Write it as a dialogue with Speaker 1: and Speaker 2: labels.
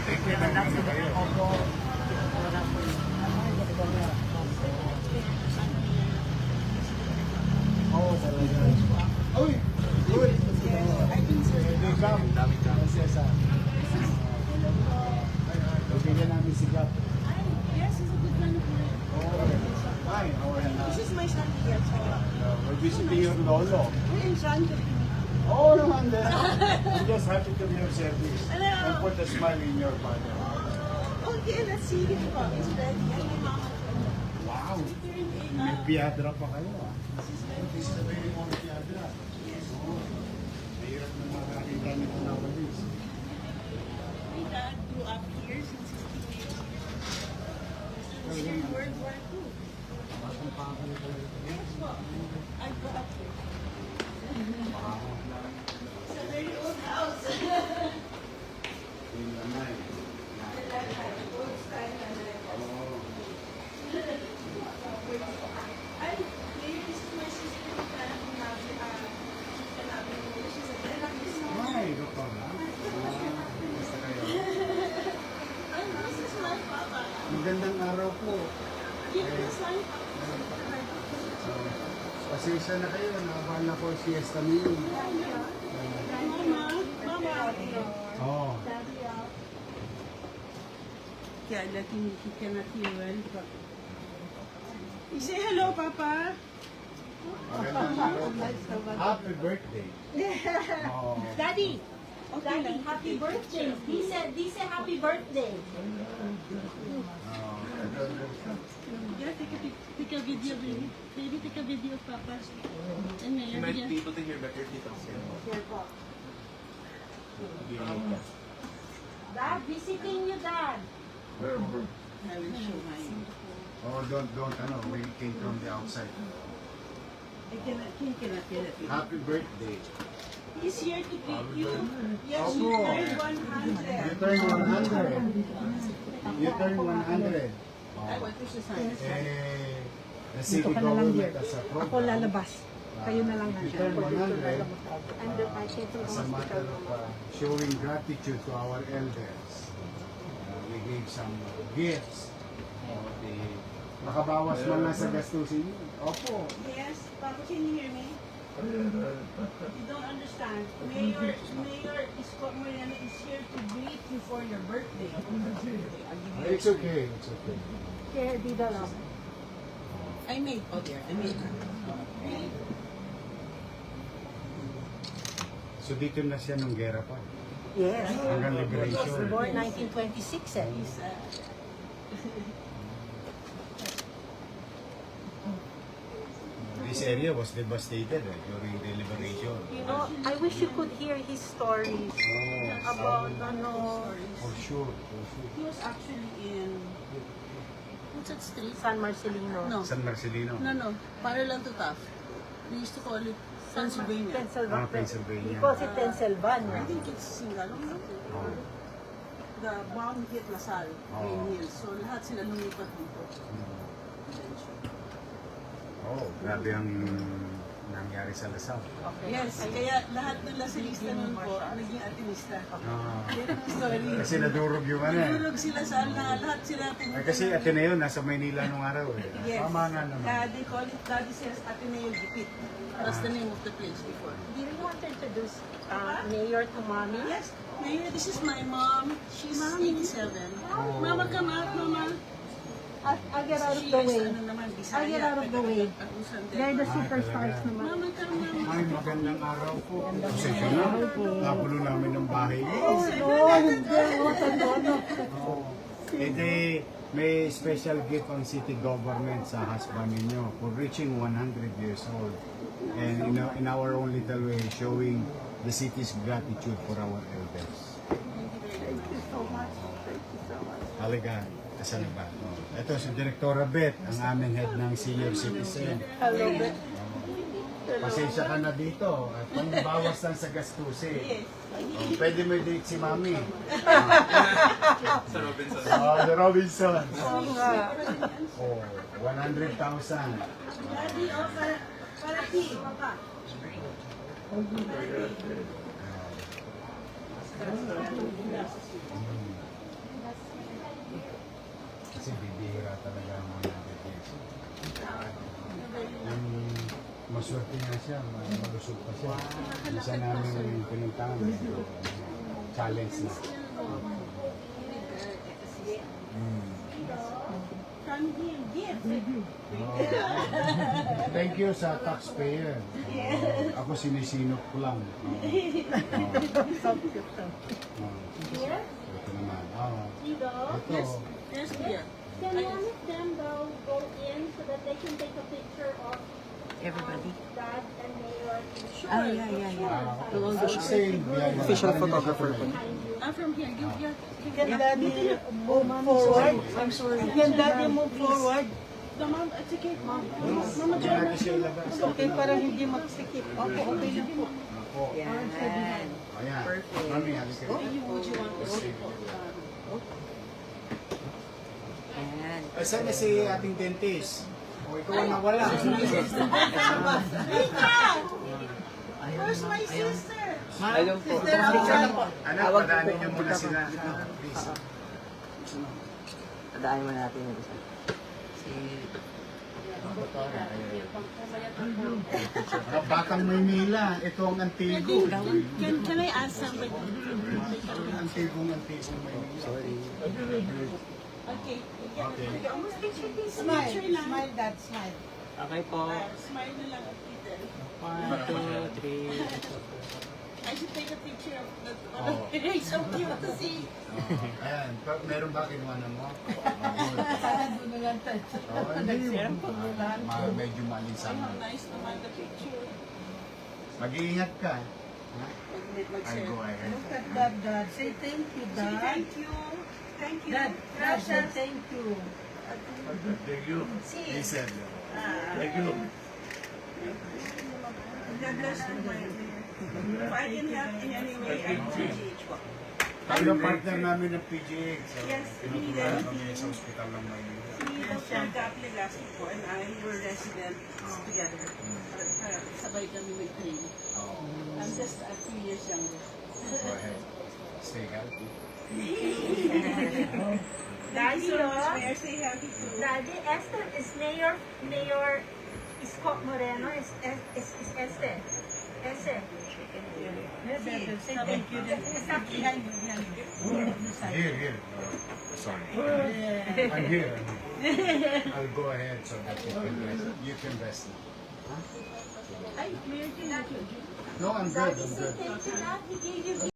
Speaker 1: Wala sila. Opo. Wala po.
Speaker 2: Oo, talaga. Uy! Good! Welcome. Prinsesa. Bigyan namin si Gap.
Speaker 3: Yes, he's a good friend of mine.
Speaker 2: Hi, how are you?
Speaker 3: This is my son here, so
Speaker 2: We're visiting your lolo.
Speaker 3: we're in front of him.
Speaker 2: Oo naman din. I'm just happy to be of service.
Speaker 3: Hello.
Speaker 2: And put a smile in your father.
Speaker 3: Okay, let's see him po. He's ready. And my mama.
Speaker 2: Wow! May piadra pa kayo ah. This is a very old piadra. Oo. Mahirap na makakita nito nowadays.
Speaker 3: My dad grew up here since his teenage years. This is during World War II. Yes po. I grew up here. It's a very old house.
Speaker 2: Yung nanay.
Speaker 3: Old style.
Speaker 2: Oo.
Speaker 3: Ay, this is my sister. She's a therapist.
Speaker 2: Ay, ito pa ba? Basta kayo.
Speaker 3: Ay, this is my papa.
Speaker 2: Magandang araw po.
Speaker 3: This is my papa.
Speaker 2: So, pasensya na kayo. Nakabala ko siesta niyo.
Speaker 3: Mama.
Speaker 2: Oo.
Speaker 3: Yeah, that he cannot hear well. You say hello, Papa.
Speaker 2: Magandang araw po. Happy birthday. Oo.
Speaker 4: Daddy,
Speaker 3: Okay
Speaker 4: Daddy,
Speaker 3: lang.
Speaker 4: happy birthday. He said happy birthday.
Speaker 3: Yeah, take a video, baby. Baby, take a video of Papa. And
Speaker 5: You might
Speaker 3: Mayor,
Speaker 5: be able to hear better if you talk.
Speaker 4: Here po. Dad, visiting you, Dad.
Speaker 3: I will show mine.
Speaker 2: Oh, don't, ano, we came from the outside.
Speaker 3: He cannot hear it.
Speaker 2: Happy birthday.
Speaker 3: He's here to greet you. Yes,
Speaker 2: Opo.
Speaker 3: you turned
Speaker 2: You
Speaker 3: 100.
Speaker 2: turn 100. You turn 100.
Speaker 3: I want to say
Speaker 2: The city government as a
Speaker 1: Ako
Speaker 2: program.
Speaker 1: lalabas. Kayo na lang
Speaker 2: You
Speaker 1: nandiyan.
Speaker 2: turn 100
Speaker 4: And I came to the
Speaker 2: as a matter
Speaker 4: hospital.
Speaker 2: of showing gratitude to our elders. We gave some gifts. Makabawas man lang sa gastusin niyo. Opo.
Speaker 3: Yes, Papa, can you hear me? You don't understand. Mayor Moreno is here to greet you for your birthday.
Speaker 2: It's okay. It's okay.
Speaker 4: Here, dito lang.
Speaker 3: I made. Oh, there. I made.
Speaker 2: So dito na siya nung gera pa.
Speaker 4: Yes.
Speaker 2: Hanggang liberation.
Speaker 4: Born 1926 eh.
Speaker 3: He's,
Speaker 2: This area was devastated during the liberation.
Speaker 4: You know, I wish you could hear his stories
Speaker 2: Oh,
Speaker 4: about ano,
Speaker 2: for sure. For sure.
Speaker 3: he was actually in. What's that street?
Speaker 4: San Marcelino.
Speaker 3: No.
Speaker 2: San Marcelino.
Speaker 3: No. Parallel to Taft. They used to call it Pennsylvania.
Speaker 4: Pennsylvania.
Speaker 2: Pennsylvania.
Speaker 4: He calls it Pennsylvania.
Speaker 3: I think it's Singalong.
Speaker 2: Oh.
Speaker 3: The bomb hit Lasal, Green
Speaker 2: Oh.
Speaker 3: Hills. So lahat sila lumipat dito.
Speaker 2: Oh, grabe ang nangyari sa Lasal.
Speaker 3: Yes, kaya lahat ng Lasalista nun po naging atinista.
Speaker 2: Ah,
Speaker 3: Story.
Speaker 2: kasi nadurog yung ano eh.
Speaker 3: Nahulog sila sa lahat sila
Speaker 2: Ay, kasi Ateneo nasa Maynila nung araw eh.
Speaker 3: Yes.
Speaker 2: Tama nga naman.
Speaker 3: They call it Daddy says Ateneo Gipit. That's the name of the place before.
Speaker 4: Do you want to introduce Mayor to Mommy?
Speaker 3: Yes, Mayor, this is my mom. She's 87. Mama, come out, Mama.
Speaker 1: I'll get out of
Speaker 3: She
Speaker 1: the
Speaker 3: is,
Speaker 1: way.
Speaker 3: ano naman, Bisaya.
Speaker 1: I'll get out of the way.
Speaker 3: Tagusan din.
Speaker 1: They're the superstars
Speaker 2: talaga.
Speaker 1: naman.
Speaker 3: Mama, come, Mama.
Speaker 2: Ay, magandang araw po. Pasensya na. Nagulo namin ng bahay niyo.
Speaker 1: Oh, hindi. Ano.
Speaker 2: Eh di, may special gift ang city government sa husband ninyo for reaching 100 years old. And in our own little way, showing the city's gratitude for our elders.
Speaker 3: Thank you so much. Thank you so much.
Speaker 2: Halaga, kasal ba? Ito si Direktora Beth, ang aming head ng senior citizen.
Speaker 4: Hello, Beth.
Speaker 2: Pasensya ka na dito. At pangbawas lang sa gastusin. Oh, pwede mo i-date si Mami.
Speaker 5: Sa Robinson.
Speaker 2: The Robinson.
Speaker 4: Oo nga.
Speaker 2: Oh, 100,000.
Speaker 3: Daddy, oh, para ti, Papa.
Speaker 2: Kasi bibihira talaga ang 100 years. Yung maswerte nga siya, malusog pa siya. Isa namin pinuntahan, challenge na.
Speaker 3: From him, gift.
Speaker 2: Thank you sa taxpayer. Ako sinisinop ko lang. Ito naman. Ito.
Speaker 3: Yes, dear.
Speaker 6: Can one of them go in so that they can take a picture of
Speaker 4: Everybody.
Speaker 6: Dad and Mayor?
Speaker 4: Ah, yeah.
Speaker 2: Official photographer po.
Speaker 3: From here,
Speaker 1: Can daddy move forward? I'm sorry. Can daddy move forward?
Speaker 3: the mom, it's okay, mom.
Speaker 2: Mama, natin siya ilabas.
Speaker 1: Okay, para hindi magsikip. Opo, okay lang po.
Speaker 2: Ako.
Speaker 4: Yan.
Speaker 2: Ayan.
Speaker 4: Perfect.
Speaker 2: Mami, halika rin.
Speaker 3: Would you want to
Speaker 4: Yan.
Speaker 2: Saan na si ating dentist? O ikaw ang nawala.
Speaker 3: Where's my sister?
Speaker 4: Ayun po.
Speaker 2: Anak, padaanin niyo muna sila. Please.
Speaker 4: Tadaan mo natin yung isa.
Speaker 2: Batang Maynila, ito ang Antigo.
Speaker 3: Can I ask somebody?
Speaker 2: Antigong Maynila. Sorry.
Speaker 3: Okay.
Speaker 2: Okay.
Speaker 1: Smile. Smile, Dad. Smile.
Speaker 7: Okay po.
Speaker 3: Smile na lang at Peter.
Speaker 7: 1, 2, 3.
Speaker 3: I should take a picture of that
Speaker 2: Oh.
Speaker 3: one. It's so cute to see.
Speaker 2: Ayan, meron ba kinuha na mo?
Speaker 1: Sana doon na lang tayo.
Speaker 2: Medyo malinsan mo.
Speaker 3: Nice naman the picture.
Speaker 2: Mag-iingat ka. Ha? I'll go ahead.
Speaker 1: Look at that, Dad. Say thank you,
Speaker 3: Say
Speaker 1: Dad.
Speaker 3: thank you. Thank you.
Speaker 1: Dad, Dad, say thank you.
Speaker 2: Thank you. He said. Thank you.
Speaker 3: God bless you, my dear. If I can help in any way, I appreciate you.
Speaker 2: Tayo partner namin ng PGH. So,
Speaker 3: Yes,
Speaker 2: pinutulungan kami sa ospital ng Maynila.
Speaker 3: He was from Gaple last week po, and I were residents together. Sabay kami mag-train. I'm just a few years younger.
Speaker 2: Go ahead. Stay healthy.
Speaker 3: Daddy, Mayor, say happy to.
Speaker 6: Daddy, Esther is Mayor Scott Moreno is Esther. Esther.
Speaker 1: Say thank you. Behind you, behind you.
Speaker 2: Here. Sorry. I'm here. I'll go ahead so that you can rest.
Speaker 3: Ay, Mayor, can I?
Speaker 2: No, I'm good. I'm good.
Speaker 6: Thank you, Dad. He gave you